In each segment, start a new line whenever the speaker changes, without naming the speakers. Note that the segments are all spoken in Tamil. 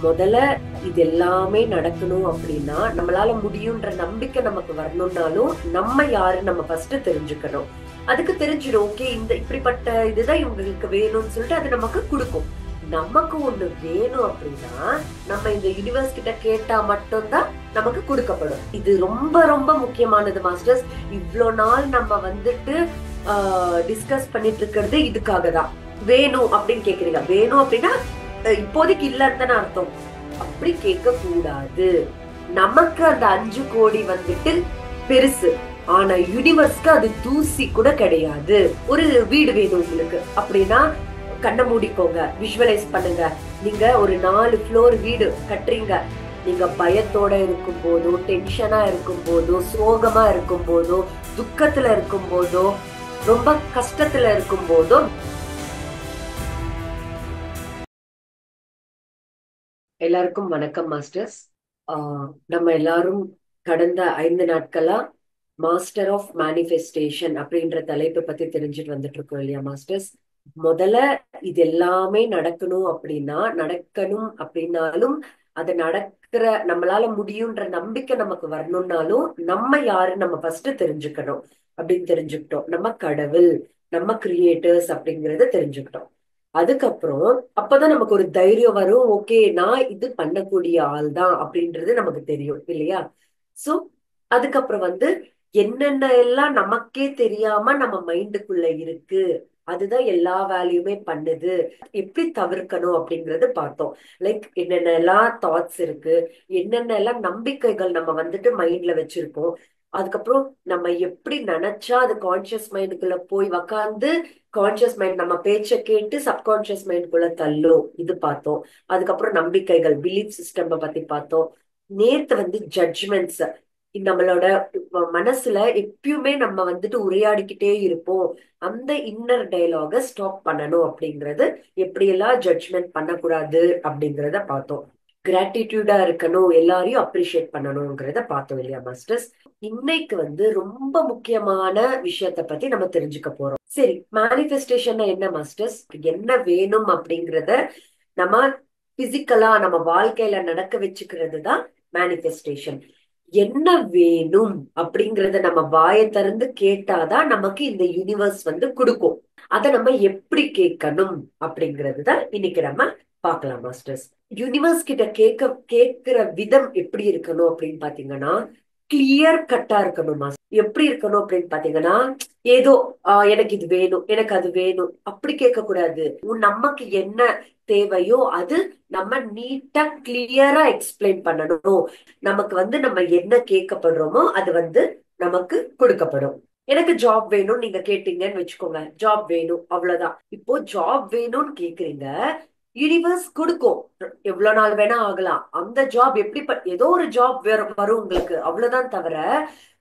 முதல்ல இது எல்லாமே நடக்கணும் அப்படின்னா நம்மளால முடியும்ன்ற நம்பிக்கை நமக்கு வரணும்னாலும் நம்ம யாரு நம்ம ஃபர்ஸ்ட் தெரிஞ்சுக்கணும். அதுக்கு தெரிஞ்சிடும், ஓகே இந்த இப்படிப்பட்ட இதுதான் இவங்களுக்கு வேணும்னு சொல்லிட்டு அது நமக்கு கொடுக்கும். நமக்கு ஒண்ணு வேணும் அப்படின்னா நம்ம இந்த யூனிவர்ஸ் கிட்ட கேட்டா மட்டும்தான் நமக்கு கொடுக்கப்படும். இது ரொம்ப ரொம்ப முக்கியமானது மாஸ்டர்ஸ். இவ்வளோ நாள் நம்ம வந்துட்டு டிஸ்கஸ் பண்ணிட்டு இருக்கிறது இதுக்காக தான். வேணும் அப்படின்னு கேக்குறீங்க, வேணும் அப்படின்னா இப்போதைக்கு இல்லன்னு அர்த்தம். அப்படி கேட்க கூடாது. நமக்கு அந்த 5 கோடி வந்துட்டு பெருசு, ஆனா யூனிவர்ஸ்க்கு அது தூசி கூட கிடையாது. ஒரு வீடு வேணும் உங்களுக்கு அப்படின்னா கண்ணை மூடிக்கோங்க, விஷுவலைஸ் பண்ணுங்க. நீங்க ஒரு 4 ஃப்ளோர் வீடு கட்டுறீங்க. நீங்க பயத்தோட இருக்கும் போதோ, டென்ஷனா இருக்கும் போதோ, சோகமா இருக்கும் போதோ, துக்கத்துல இருக்கும் போதோ, ரொம்ப கஷ்டத்துல இருக்கும் போதோ, எல்லாருக்கும் வணக்கம் மாஸ்டர்ஸ். நம்ம எல்லாரும் கடந்த 5 நாட்களா மாஸ்டர் ஆஃப் மேனிஃபெஸ்டேஷன் அப்படின்ற தலைப்பை பத்தி தெரிஞ்சுட்டு வந்துட்டு இருக்கோம் இல்லையா மாஸ்டர்ஸ். முதல்ல இது எல்லாமே நடக்கணும் அப்படின்னாலும் அது நடக்கிற நம்மளால முடியும்ன்ற நம்பிக்கை நமக்கு வரணும்னாலும் நம்ம யாரு நம்ம ஃபர்ஸ்ட் தெரிஞ்சுக்கணும். அப்படின்னு தெரிஞ்சுக்கிட்டோம், நம்ம கடவுள், நம்ம கிரியேட்டர்ஸ் அப்படிங்கறத தெரிஞ்சுக்கிட்டோம். அதுக்கப்புறம் அப்பதான் நமக்கு ஒரு தைரியம் வரும், ஓகே நான் இது பண்ணக்கூடிய ஆள் தான் அப்படின்றது நமக்கு தெரியும் இல்லையா. சோ அதுக்கப்புறம் என்னென்ன எல்லாம் நமக்கே தெரியாம நம்ம மைண்டுக்குள்ள இருக்கு, அதுதான் எல்லா வேலையுமே பண்ணுது, எப்படி தவிர்க்கணும் அப்படிங்கறது பார்த்தோம். லைக் என்னென்ன எல்லாம் தாட்ஸ் இருக்கு, என்னென்ன எல்லாம் நம்பிக்கைகள் நம்ம மைண்ட்ல வச்சிருக்கோம். அதுக்கப்புறம் நம்ம எப்படி நினைச்சா அது கான்சியஸ் மைண்டுக்குள்ள போய் உக்காந்து கான்சியஸ் மைண்ட் நம்ம பேச்ச கேட்டு சப்கான்சியஸ் மைண்டுக்குள்ள தள்ளும், இது பார்த்தோம். அதுக்கப்புறம் நம்பிக்கைகள், பிலீஃப் சிஸ்டம் பத்தி பார்த்தோம். நேத்து ஜட்ஜ்மெண்ட்ஸ், நம்மளோட மனசுல எப்பயுமே நம்ம உரையாடிக்கிட்டே இருப்போம். அந்த இன்னர் டயலாக ஸ்டாப் பண்ணணும் அப்படிங்கறது, எப்படியெல்லாம் ஜட்ஜ்மெண்ட் பண்ணக்கூடாது அப்படிங்கறத பார்த்தோம். கிராட்டிடியூடா இருக்கணும், எல்லாரையும் அப்ரிஷியேட் பண்ணணும்ங்கிறத பார்த்தோம் இல்லையா மாஸ்டர்ஸ். இன்னைக்கு ரொம்ப முக்கியமான விஷயத்த பத்தி நம்ம தெரிஞ்சுக்க போறோம். சரி, மேனிஃபெஸ்டேஷன் என்ன மாஸ்டர்ஸ்? என்ன வேணும் அப்படிங்கறத நம்ம பிசிக்கலா நம்ம வாழ்க்கையில நடக்க வச்சுக்கிறது தான் மேனிஃபெஸ்டேஷன். என்ன வேணும் அப்படிங்கறத நம்ம வாயை திறந்து கேட்டாதான் நமக்கு இந்த யூனிவர்ஸ் கொடுக்கும். அதை நம்ம எப்படி கேட்கணும் அப்படிங்கிறது தான் இன்னைக்கு நம்ம பார்க்கலாம் மாஸ்டர்ஸ். யூனிவர்ஸ் கிட்ட கேட்கிற விதம் எப்படி இருக்கணும் அப்படின்னு பாத்தீங்கன்னா கிளியர் கட்டா இருக்கணும் மாஸ்டர். எப்படி இருக்கணும் அப்படின்னு பாத்தீங்கன்னா, ஏதோ எனக்கு இது வேணும், எனக்கு அது வேணும் அப்படி கேட்க கூடாது. நமக்கு என்ன தேவையோ அது நம்ம நீட்டா கிளியரா எக்ஸ்பிளைன் பண்ணணும். நமக்கு நம்ம என்ன கேட்கப்படுறோமோ அது நமக்கு கொடுக்கப்படும். எனக்கு ஜாப் வேணும் நீங்க கேட்டீங்கன்னு வச்சுக்கோங்க, ஜாப் வேணும் அவ்வளவுதான். இப்போ ஜாப் வேணும்னு கேக்குறீங்க, யூனிவர்ஸ் கொடுக்கும். எவ்வளவு நாள் வேணா ஆகலாம். அந்த ஜாப் எப்படி ஏதோ ஒரு ஜாப் வரும் உங்களுக்கு, அவ்வளவுதான். தவிர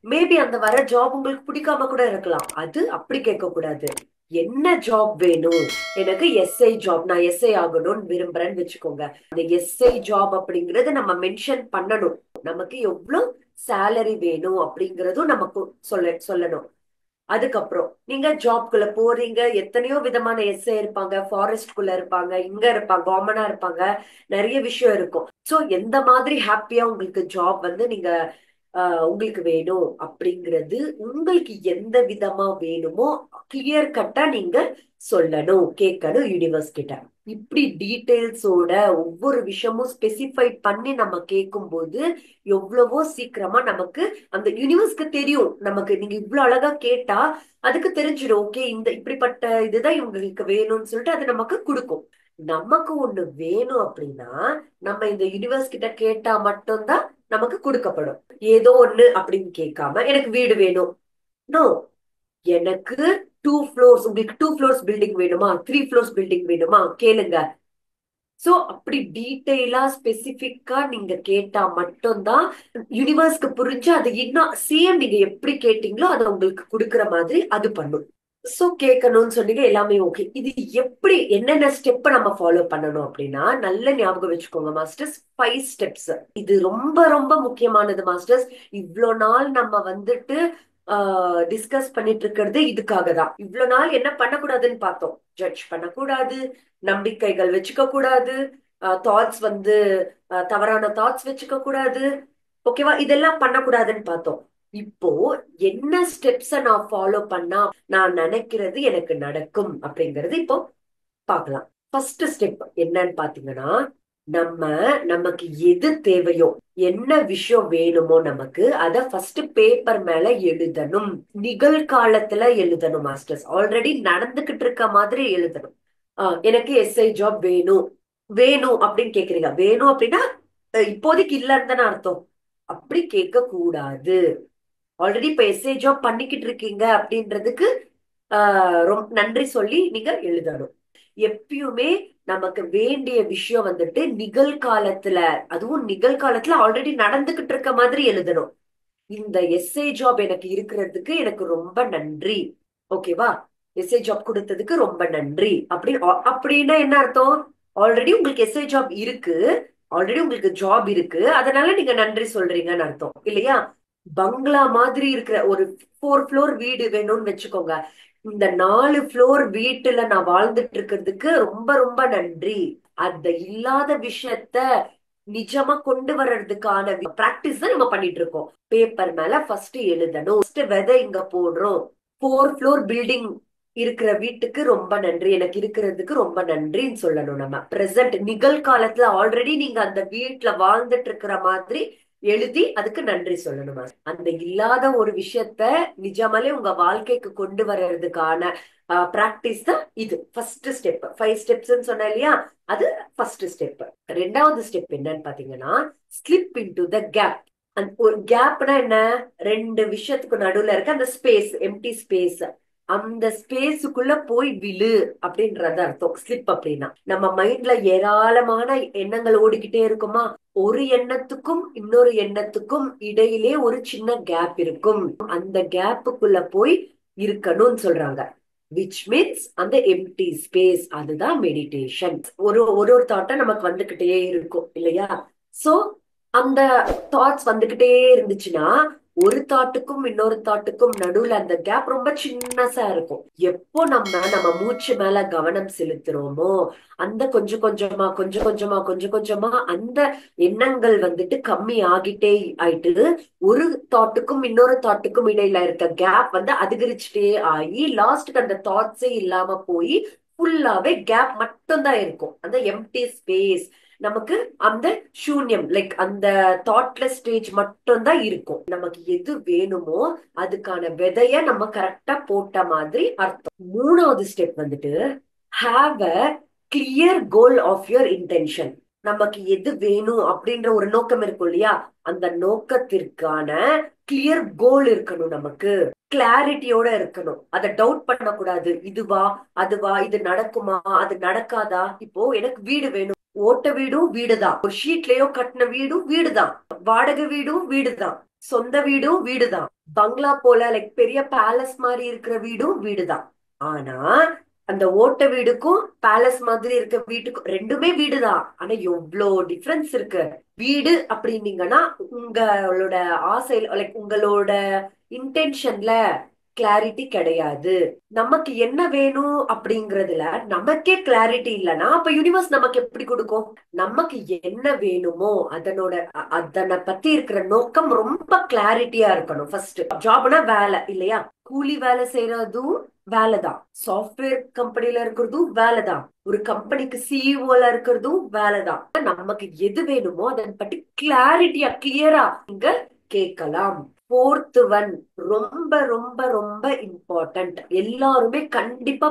மேபி அந்த வர ஜாப் உங்களுக்கு பிடிக்காம கூட இருக்கலாம். அது அப்படி கேட்க கூடாது. என்ன ஜாப் வேணும்? எனக்கு எஸ்ஐ ஜாப், நான் எஸ்ஐ ஆகணும்னு விரும்புறேன்னு வச்சுக்கோங்க. அந்த எஸ்ஐ ஜாப் அப்படிங்கறது நம்ம மென்ஷன் பண்ணணும். நமக்கு எவ்வளவு சேலரி வேணும் அப்படிங்கறதும் நமக்கு சொல்லணும். அதுக்கப்புறம் நீங்க ஜாப்குள்ள போறீங்க, எத்தனையோ விதமான எஸ்ஐ இருப்பாங்க, ஃபாரஸ்ட்குள்ள இருப்பாங்க, இங்க இருப்பாங்க, காமனா இருப்பாங்க, நிறைய விஷயம் இருக்கும். சோ எந்த மாதிரி ஹாப்பியா உங்களுக்கு ஜாப் நீங்க உங்களுக்கு வேணும் அப்படிங்கிறது, உங்களுக்கு எந்த விதமா வேணுமோ கிளியர் கட்டா நீங்க சொல்லணும், கேட்கணும் யூனிவர்ஸ் கிட்ட. இப்படி டீடைல்ஸோட ஒவ்வொரு விஷயமும் ஸ்பெசிஃபை பண்ணி நம்ம கேட்கும் போது எவ்வளவோ சீக்கிரமா நமக்கு அந்த யூனிவர்ஸ்க்கு தெரியும். நமக்கு நீங்க இவ்வளவு அழகா கேட்டா அதுக்கு தெரிஞ்சிடும், ஓகே இந்த இப்படிப்பட்ட இதுதான் இவங்களுக்கு வேணும்னு சொல்லிட்டு அது நமக்கு கொடுக்கும். நமக்கு ஒண்ணு வேணும் அப்படின்னா நம்ம இந்த யூனிவர்ஸ் கிட்ட கேட்டா மட்டும்தான் நமக்கு கொடுக்கப்படும். ஏதோ ஒண்ணு அப்படின்னு கேட்காம எனக்கு வீடு வேணும், நோ. எனக்கு 2 ஃப்ளோர்ஸ், உங்களுக்கு 2 ஃப்ளோர்ஸ் பில்டிங் வேணுமா, 3 ஃப்ளோர்ஸ் பில்டிங் வேணுமா கேளுங்க. சோ அப்படி டீட்டெயிலா ஸ்பெசிபிக்கா நீங்க கேட்டா மட்டும்தான் யூனிவர்ஸ்க்கு புரிஞ்சு அது இன்னும் சேம் நீங்க எப்படி கேட்டீங்களோ அதை உங்களுக்கு கொடுக்குற மாதிரி அது பண்ணும். சோ கேட்கணும்னு சொன்னீங்க, எல்லாமே ஓகே. இது எப்படி என்னென்ன ஸ்டெப் நம்ம ஃபாலோ பண்ணணும் அப்படின்னா நல்ல ஞாபகம் வச்சுக்கோங்க மாஸ்டர்ஸ். 5 ஸ்டெப்ஸ். இது ரொம்ப ரொம்ப முக்கியமானது மாஸ்டர்ஸ். இவ்வளவு நாள் நம்ம டிஸ்கஸ் பண்ணிட்டு இருக்கிறது இதுக்காக தான். இவ்வளவு நாள் என்ன பண்ணக்கூடாதுன்னு பார்த்தோம். ஜட்ஜ் பண்ணக்கூடாது, நம்பிக்கைகள் வச்சுக்க கூடாது, தாட்ஸ் வந்து தவறான தாட்ஸ் வச்சுக்க கூடாது. ஓகேவா? இதெல்லாம் பண்ணக்கூடாதுன்னு பார்த்தோம். இப்போ என்ன ஸ்டெப்ஸ நான் ஃபாலோ பண்ணா நான் நினைக்கிறது எனக்கு நடக்கும் அப்படிங்கறது இப்போ பார்க்கலாம். ஃபர்ஸ்ட் ஸ்டெப் என்னன்னு பாத்தீங்கன்னா, நம்ம நமக்கு எது தேவையோ, என்ன விஷயம் வேணுமோ நமக்கு அத ஃபர்ஸ்ட் பேப்பர் மேல எழுதணும். நிகழ்காலத்துல எழுதணும் மாஸ்டர்ஸ். ஆல்ரெடி நடந்துகிட்டு இருக்க மாதிரி எழுதணும். எனக்கு எஸ்ஐ ஜாப் வேணும். வேணும் அப்படின்னு கேக்குறீங்க. வேணும் அப்படின்னா இப்போதைக்கு இல்லன்னு தானே அர்த்தம். அப்படி கேட்க கூடாது. ஆல்ரெடி இப்ப எஸ்ஐ ஜாப் பண்ணிக்கிட்டு இருக்கீங்க அப்படின்றதுக்கு ரொம்ப நன்றி சொல்லி நீங்க எழுதணும். எப்பயுமே நமக்கு வேண்டிய விஷயம் வந்துட்டு நிகழ்காலத்துல, அதுவும் நிகழ்காலத்துல ஆல்ரெடி நடந்துகிட்டு இருக்க மாதிரி எழுதணும். இந்த எஸ்ஐ ஜாப் எனக்கு இருக்கிறதுக்கு எனக்கு ரொம்ப நன்றி. ஓகேவா? எஸ்ஐ ஜாப் கொடுத்ததுக்கு ரொம்ப நன்றி அப்படின்னா என்ன அர்த்தம்? ஆல்ரெடி உங்களுக்கு எஸ்ஐ ஜாப் இருக்கு, ஆல்ரெடி உங்களுக்கு ஜாப் இருக்கு, அதனால நீங்க நன்றி சொல்றீங்கன்னு அர்த்தம் இல்லையா? பங்களா மாதிரி இருக்கிற ஒரு 4 ஃப்ளோர் வீடு வேணும்னு வச்சுக்கோங்க. இந்த 4 ஃப்ளோர் வீட்டுல நான் வாழ்ந்துட்டு இருக்கிறதுக்கு ரொம்ப ரொம்ப நன்றி. அந்த இல்லாத விஷயத்த நிஜமா கொண்டு வர்றதுக்கான பிராக்டிஸ் தான் நம்ம பண்ணிட்டு இருக்கோம். பேப்பர் மேல ஃபர்ஸ்ட் எழுதணும். ஃபர்ஸ்ட் விதை இங்க போடுறோம். 4 ஃப்ளோர் பில்டிங் இருக்கிற வீட்டுக்கு ரொம்ப நன்றி, எனக்கு இருக்கிறதுக்கு ரொம்ப நன்றின்னு சொல்லணும். நம்ம பிரசன்ட் நிகழ்காலத்துல ஆல்ரெடி நீங்க அந்த வீட்டுல வாழ்ந்துட்டு இருக்கிற மாதிரி எழுதி அதுக்கு நன்றி சொல்லணுமா. அந்த இல்லாத ஒரு விஷயத்த நிஜமாலே உங்க வாழ்க்கைக்கு கொண்டு வர்றதுக்கான பிராக்டிஸ் தான் இது ஃபர்ஸ்ட் ஸ்டெப். 5 ஸ்டெப்ஸ் சொன்ன இல்லையா? அது ஃபர்ஸ்ட் ஸ்டெப். ரெண்டாவது ஸ்டெப் என்னன்னு பாத்தீங்கன்னா, ஸ்லிப் இன்டு த கேப். அந்த ஒரு கேப்னா என்ன? ரெண்டு விஷயத்துக்கு நடுவுல இருக்க அந்த ஸ்பேஸ், எம்டி ஸ்பேஸ், அந்த ஸ்பேஸுக்குள்ள போய் விழு அப்படின்றது அர்த்தம். ஸ்லிப் அப்படின்னா நம்ம மைண்ட்ல ஏராளமான எண்ணங்கள் ஓடிக்கிட்டே இருக்குமா. ஒரு எண்ணத்துக்கும் இன்னொரு எண்ணத்துக்கும் இடையிலே ஒரு சின்ன கேப் இருக்கும். அந்த கேப்புக்குள்ள போய் இருக்கணும்னு சொல்றாங்க. விச் மீன்ஸ் அந்த எம்டி ஸ்பேஸ், அதுதான் மெடிடேஷன். ஒரு ஒரு ஒரு தாட்டை நமக்கு வந்துகிட்டே இருக்கும் இல்லையா? சோ அந்த தாட்ஸ் வந்துகிட்டே இருந்துச்சுன்னா ஒரு தாட்டுக்கும் இன்னொரு தாட்டுக்கும் நடுவுல அந்த கேப் ரொம்ப சின்னசா இருக்கும். எப்போ நம்ம நம்ம மூச்சு மேல கவனம் செலுத்துறோமோ அந்த கொஞ்சம் கொஞ்சமா கொஞ்சம் கொஞ்சமா கொஞ்சம் கொஞ்சமா அந்த எண்ணங்கள் வந்துட்டு கம்மி ஆகிட்டே ஆயிட்டு ஒரு தாட்டுக்கும் இன்னொரு தாட்டுக்கும் இடையில இருக்க கேப் வந்து அதிகரிச்சுட்டே ஆகி லாஸ்ட்க்கு அந்த தாட்ஸே இல்லாம போய் ஃபுல்லாவே கேப் மட்டும் தான் இருக்கும். அந்த எம்டி ஸ்பேஸ், நமக்கு அந்த சூன்யம், லைக் அந்த தாட்லெஸ் ஸ்டேஜ் மட்டும் தான் இருக்கும். நமக்கு எது வேணுமோ அதுக்கான விதைய நம்ம கரெக்டா போட்ட மாதிரி அர்த்தம். மூணாவது ஸ்டெப் வந்துட்டு, have a clear goal of your intention. நமக்கு எது வேணும் அப்படின்ற ஒரு நோக்கம் இருக்கும் இல்லையா? அந்த நோக்கத்திற்கான கிளியர் கோல் இருக்கணும். நமக்கு கிளாரிட்டியோட இருக்கணும். அதை டவுட் பண்ணக்கூடாது. இதுவா அதுவா, இது நடக்குமா அது நடக்காதா. இப்போ எனக்கு வீடு வேணும். ஓட்ட வீடும் வீடுதான், ஒரு ஷீட்லயோ கட்டின வீடும் வீடுதான், வாடகை வீடும் வீடுதான், சொந்த வீடும் வீடுதான், பங்களா போல லைக் பெரிய பேலஸ் மாதிரி இருக்கிற வீடும் வீடுதான். ஆனா அந்த ஓட்ட வீடுக்கும் பேலஸ் மாதிரி இருக்க வீட்டுக்கும் ரெண்டுமே வீடுதான். ஆனா எவ்வளோ டிஃபரன்ஸ் இருக்கு. வீடு அப்படின்னீங்கன்னா உங்களோட ஆசை, லைக் உங்களோட இன்டென்ஷன்ல கிளாரிட்டி கிடையாது. நமக்கு என்ன வேணும் அப்படிங்கறதுல நமக்கே கிளாரிட்டி இல்லைன்னா அப்ப யூனிவர்ஸ் நமக்கு எப்படி கொடுக்கும்? நமக்கு என்ன வேணுமோ அதனை பத்தி இருக்கிற நோக்கம் ரொம்ப கிளாரிட்டியா இருக்கணும். ஃபர்ஸ்ட் ஜாப்னா வேலை இல்லையா? கூலி வேலை செய்யறதும் வேலைதான், சாஃப்ட்வேர் கம்பெனில இருக்கிறதும் வேலைதான், ஒரு கம்பெனிக்கு சிஇஓல இருக்கிறதும் வேலைதான். நமக்கு எது வேணுமோ அதன் பத்தி கிளாரிட்டியா கிளியரா நீங்க கேட்கலாம். ஃபோர்த் ஒன் ரொம்ப ரொம்ப ரொம்ப இம்பார்ட்டன்ட், எல்லாருமே கண்டிப்பா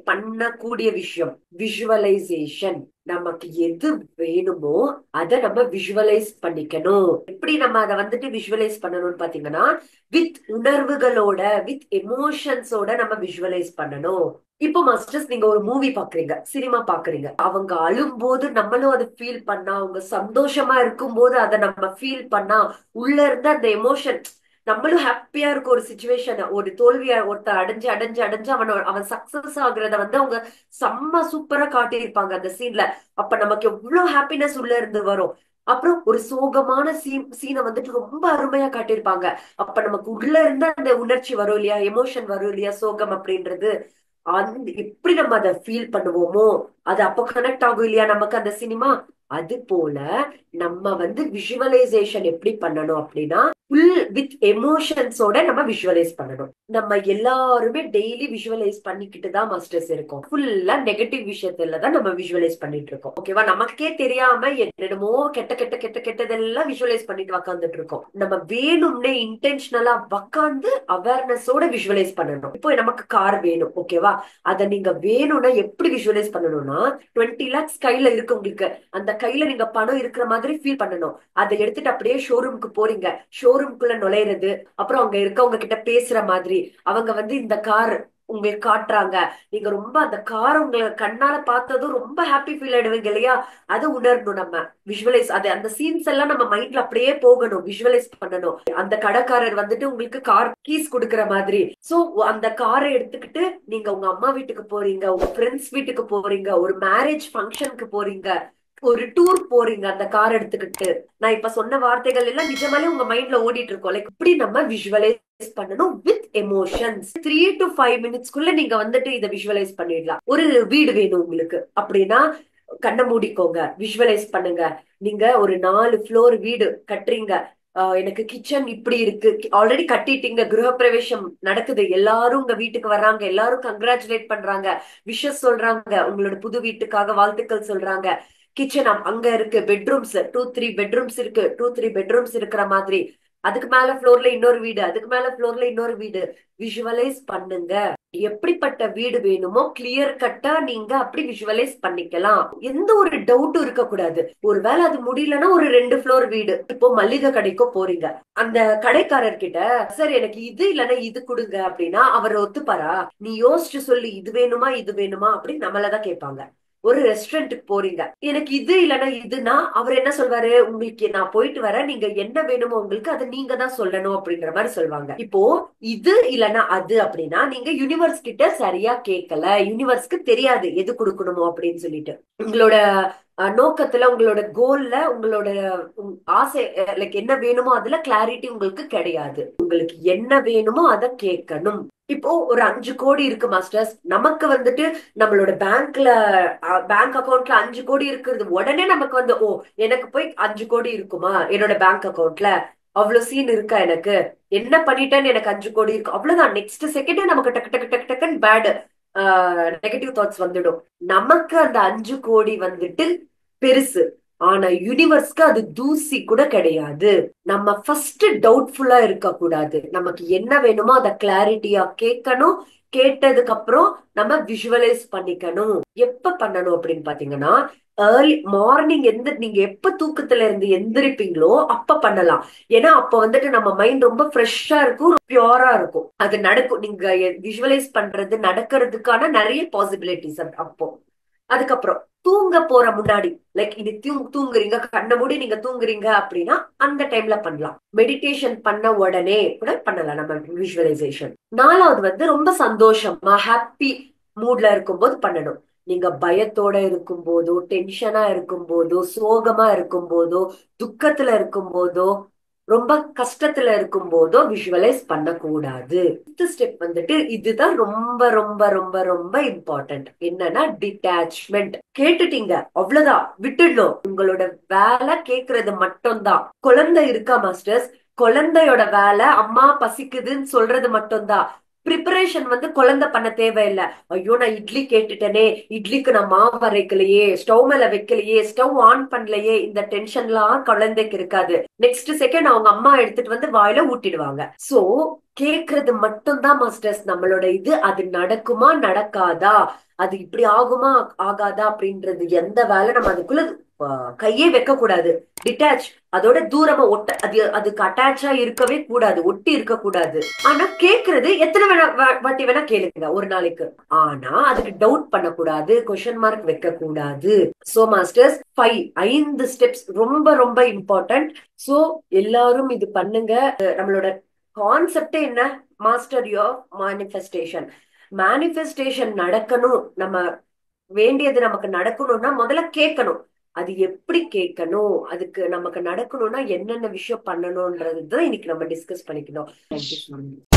பண்ணக்கூடிய விஷயம், விஷுவலைசேஷன். நமக்கு எது வேணுமோ அதை நம்ம விஷுவலைஸ் பண்ணிக்கணும். எப்படி நம்ம அதை வந்துட்டு விஷுவலைஸ் பண்ணணும்னு பாத்தீங்கன்னா, வித் உணர்வுகளோட, வித் எமோஷன்ஸோட நம்ம விஷுவலைஸ் பண்ணணும். இப்போ மாஸ்டர்ஸ், நீங்க ஒரு மூவி பாக்குறீங்க, சினிமா பாக்குறீங்க, அவங்க அழும்போது நம்மளும் அதை ஃபீல் பண்ணா, அவங்க சந்தோஷமா இருக்கும் போது அதை நம்ம ஃபீல் பண்ணா, உள்ள இருந்து அந்த எமோஷன் நம்மளும் ஹாப்பியா இருக்கும். ஒரு சுச்சுவேஷன், ஒரு தோல்விய ஒருத்தர் அடைஞ்சு அடைஞ்சு அடைஞ்சு அவன் சக்சஸ் ஆகுறத வந்து அவங்க செம்ம சூப்பரா காட்டியிருப்பாங்க அந்த சீன்ல. அப்ப நமக்கு எவ்வளவு ஹாப்பினஸ் உள்ள இருந்து வரும். அப்புறம் ஒரு சோகமான சீனை வந்துட்டு ரொம்ப அருமையா காட்டியிருப்பாங்க. அப்ப நமக்கு உள்ள இருந்து அந்த உணர்ச்சி வரும் இல்லையா, எமோஷன் வரும் இல்லையா, சோகம் அப்படின்றது. அந்த எப்படி நம்ம அதை ஃபீல் பண்ணுவோமோ அது அப்ப கனெக்ட் ஆகும் இல்லையா நமக்கு அந்த சினிமா. அது போல நம்ம வந்து விஷுவலைசேஷன் எப்படி பண்ணணும் அப்படின்னா, ஃபுல் வித் எமோஷன்ஸோட நம்ம விஷுவலைஸ் பண்ணணும். நம்ம எல்லாருமே டெய்லி விஷுவலைஸ் பண்ணிக்கிட்டு தான் மாஸ்டர்ஸ் இருக்கோம். ஃபுல்லா நெகட்டிவ் விஷயத்துல தான் நம்ம விஷுவலைஸ் பண்ணிட்டு இருக்கோம். ஓகேவா, நமக்கே தெரியாம என்னென்னமோ கெட்ட கெட்ட கெட்ட கெட்டதெல்லாம் விஷுவலைஸ் பண்ணிட்டு உக்காந்துட்டு இருக்கோம். நம்ம வேணும்னே இன்டென்ஷனலா உக்காந்து அவேர்னஸோட விஷுவலைஸ் பண்ணணும். இப்போ நமக்கு கார் வேணும், ஓகேவா, அதை நீங்க வேணும்னா எப்படி விஷுவலைஸ் பண்ணணும்னா, 20 lakhs கையில இருக்கு உங்களுக்கு, அந்த கையில நீங்க பணம் இருக்கிற மாதிரி ஃபீல் பண்ணணும். அதை எடுத்துட்டு அப்படியே ஷோரூமுக்கு போறீங்க, ஷோரூம்குள்ள நுழையிறது, அப்புறம் அங்க இருக்கவங்க கிட்ட பேசுற மாதிரி, அவங்க வந்து இந்த கார் உங்களுக்கு காட்டுறாங்க, நீங்க ரொம்ப அந்த கார் உங்களை கண்ணால பார்த்ததும் ரொம்ப ஹாப்பி ஃபீல் ஆயிடுவீங்க இல்லையா. அதை உணரணும் நம்ம. விஷுவலைஸ் அது, அந்த சீன்ஸ் எல்லாம் நம்ம மைண்ட்ல அப்படியே போகணும், விஷுவலைஸ் பண்ணணும். அந்த கடைக்காரர் வந்துட்டு உங்களுக்கு கார் கீஸ் கொடுக்குற மாதிரி. சோ அந்த காரை எடுத்துக்கிட்டு நீங்க உங்க அம்மா வீட்டுக்கு போறீங்க, உங்க ஃப்ரெண்ட்ஸ் வீட்டுக்கு போறீங்க, ஒரு மேரேஜ் ஃபங்க்ஷனுக்கு போறீங்க, ஒரு டூர் போறீங்க அந்த கார் எடுத்துக்கிட்டு. நான் இப்ப சொன்ன வார்த்தைகள் எல்லாம் நிஜமாலே உங்க மைண்ட்ல ஓடிட்டு இருக்கோம். லைக் இப்படி நம்ம விஷுவலைஸ் பண்ணணும் வித் எமோஷன்ஸ். 3 to 5 minutes நீங்க வந்துட்டு இதை விஷுவலைஸ் பண்ணிடலாம். ஒரு வீடு வேணும் உங்களுக்கு அப்படின்னா கண்ணை மூடிக்கோங்க, விஷுவலைஸ் பண்ணுங்க. நீங்க ஒரு 4 ஃப்ளோர் வீடு கட்டுறீங்க. எனக்கு கிச்சன் இப்படி இருக்கு, ஆல்ரெடி கட்டிட்டீங்க, கிரகப்பிரவேசம் நடக்குது, எல்லாரும் உங்க வீட்டுக்கு வர்றாங்க, எல்லாரும் கங்க்ராச்சுலேட் பண்றாங்க, விஷஸ் சொல்றாங்க, உங்களோட புது வீட்டுக்காக வாழ்த்துக்கள் சொல்றாங்க. கிச்சன் அங்க இருக்கு, பெட்ரூம்ஸ் 2 3 பெட்ரூம்ஸ் இருக்கு, 2 3 பெட்ரூம்ஸ் இருக்கிற மாதிரி. அதுக்கு மேல ஃப்ளோர்ல இன்னொரு வீடு, அதுக்கு மேல ஃப்ளோர்ல இன்னொரு வீடு. விஷுவலைஸ் பண்ணுங்க. எப்படிப்பட்ட வீடு வேணுமோ கிளியர் கட்டா நீங்க அப்படி விஷுவலைஸ் பண்ணிக்கலாம். எந்த ஒரு டவுட்டும் இருக்கக்கூடாது. ஒருவேளை அது முடியலன்னா ஒரு 2 ஃப்ளோர் வீடு. இப்போ மல்லிகை கடைக்கோ போறீங்க, அந்த கடைக்காரர்கிட்ட சார் எனக்கு இது இல்லைன்னா இது கொடுங்க அப்படின்னா அவர் ஒத்துப்பாரா? நீ யோசிச்சு சொல்லி இது வேணுமா இது வேணுமா அப்படின்னு நம்மளதான் கேட்பாங்க. ஒரு ரெஸ்டாரண்ட்டுக்கு போறீங்க, எனக்கு இது இல்லைன்னா இதுனா அவர் என்ன சொல்வாரு, உங்களுக்கு நான் போயிட்டு வரேன், நீங்க என்ன வேணுமோ உங்களுக்கு அதை நீங்க தான் சொல்லணும் அப்படின்ற மாதிரி சொல்லுவாங்க. இப்போ இது இல்லைன்னா அது அப்படின்னா நீங்க யூனிவர்ஸ் கிட்ட சரியா கேட்கல, யூனிவர்ஸ்க்கு தெரியாது எது கொடுக்கணுமோ அப்படின்னு சொல்லிட்டு. உங்களோட நோக்கத்துல, உங்களோட கோல்ல, உங்களோட ஆசை லைக் என்ன வேணுமோ அதுல கிளாரிட்டி உங்களுக்கு கிடையாது. உங்களுக்கு என்ன வேணுமோ அதை கேட்கணும். இப்போ ஒரு 5 கோடி இருக்கு மாஸ்டர்ஸ், நமக்கு வந்துட்டு நம்மளோட பேங்க் அக்கவுண்ட்ல 5 கோடி இருக்கிறது உடனே நமக்கு வந்து ஓ எனக்கு போய் 5 கோடி இருக்குமா என்னோட பேங்க் அக்கவுண்ட்ல, அவ்வளவு சீன் இருக்கா எனக்கு, என்ன பண்ணிட்டேன்னு எனக்கு 5 கோடி இருக்கு, அவ்வளவுதான். நெக்ஸ்ட் செகண்டே நமக்கு டக்கு டக்கு டக்கு டக்குன்னு பேட் நெகட்டிவ் தாட்ஸ் வந்துடும். நமக்கு அந்த 5 கோடி வந்துட்டு பெருசு, ஆனா யூனிவர்ஸ்க்கு அது தூசி கூட கிடையாது. நம்ம ஃபர்ஸ்ட் டவுட்ஃபுல்லா இருக்க கூடாது. நமக்கு என்ன வேணுமோ அதை கிளாரிட்டியா கேட்கணும். கேட்டதுக்கு அப்புறம் நம்ம விஷுவலைஸ் பண்ணிக்கணும். எப்ப பண்ணணும் அப்படின்னு பாத்தீங்கன்னா, ஏர்லி மார்னிங் நீங்க எப்ப தூக்கத்துல இருந்து எந்திரிப்பீங்களோ அப்ப பண்ணலாம். ஏன்னா அப்ப வந்துட்டு நம்ம மைண்ட் ரொம்ப ஃப்ரெஷ்ஷா இருக்கும், பியூரா இருக்கும். அது நடக்கும். நீங்க விஷுவலைஸ் பண்றது நடக்கிறதுக்கான நிறைய பாசிபிலிட்டிஸ் அப்போ. அதுக்கப்புறம் தூங்க போற முன்னாடி, லைக் இது தூங்குறீங்க, கண்ண மூடி நீங்க தூங்குறீங்க அப்படின்னா அந்த டைம்ல பண்ணலாம். மெடிடேஷன் பண்ண உடனே கூட பண்ணலாம் நம்ம விஷுவலைசேஷன். 4வது வந்து ரொம்ப சந்தோஷமா ஹாப்பி மூட்ல இருக்கும்போது பண்ணணும். நீங்க பயத்தோட இருக்கும் போதோ, டென்ஷனா இருக்கும் போதோ, சோகமா இருக்கும் போதோ, துக்கத்துல இருக்கும் போதோ, ரொம்ப கஷ்டத்துல இருக்கும் போதோ விஷுவலைஸ் பண்ணக்கூடாது. ஸ்டெப் வந்துட்டு இதுதான் ரொம்ப ரொம்ப ரொம்ப ரொம்ப இம்பார்ட்டன்ட். என்னன்னா டிட்டாச்மெண்ட். கேட்டுட்டீங்க அவ்வளவுதான், விட்டுடணும். உங்களோட வேலை கேக்குறது மட்டும்தான். குழந்தை இருக்கா மாஸ்டர்ஸ், குழந்தையோட வேலை அம்மா பசிக்குதுன்னு சொல்றது மட்டும்தான். ப்ரிப்பரேஷன் வந்து குழந்தை பண்ண தேவையில்லை. ஐயோ நான் இட்லி கேட்டுட்டேனே, இட்லிக்கு நான் மாவு அரைக்கலையே, ஸ்டவ் மேல வைக்கலையே, ஸ்டவ் ஆன் பண்ணலையே, இந்த டென்ஷன்லாம் குழந்தைக்கு இருக்காது. நெக்ஸ்ட் செகண்ட் அவங்க அம்மா எடுத்துட்டு வந்து வாயில ஊட்டிடுவாங்க. சோ கேக்குறது மட்டும்தான் மாஸ்டர்ஸ் நம்மளோட இது. அது நடக்குமா நடக்காதா, அது இப்படி ஆகுமா ஆகாதா அப்படின்றது எந்த வேலை நம்ம அதுக்குள்ள கையே வைக்க கூடாது. டிட்டாச், அதோட தூரமா ஒட்ட, அதுக்கு அட்டாச்சா இருக்கவே கூடாது, ஒட்டி இருக்க கூடாது. ஆனா கேக்குறது எத்தனை வேணா வாட்டி வேணா கேளுங்க ஒரு நாளைக்கு. ஆனா அதுக்கு டவுட் பண்ணக்கூடாது, கொஸ்டின் மார்க் வைக்க கூடாது. சோ மாஸ்டர்ஸ் 5 ஸ்டெப்ஸ் ரொம்ப ரொம்ப இம்பார்ட்டன்ட். சோ எல்லாரும் இது பண்ணுங்க. நம்மளோட கான்செப்டே என்ன, மாஸ்டர் யுவர் மேனிஃபெஸ்டேஷன். மேனிஃபெஸ்டேஷன் நடக்கணும், நம்ம வேண்டியது நமக்கு நடக்கணும்னா முதல்ல கேட்கணும். அது எப்படி கேட்கணும், அதுக்கு நமக்கு நடக்கணும்னா என்னென்ன விஷயம் பண்ணணும்ன்றது தான் இன்னைக்கு நம்ம டிஸ்கஸ் பண்ணிக்கணும். Thank you so much.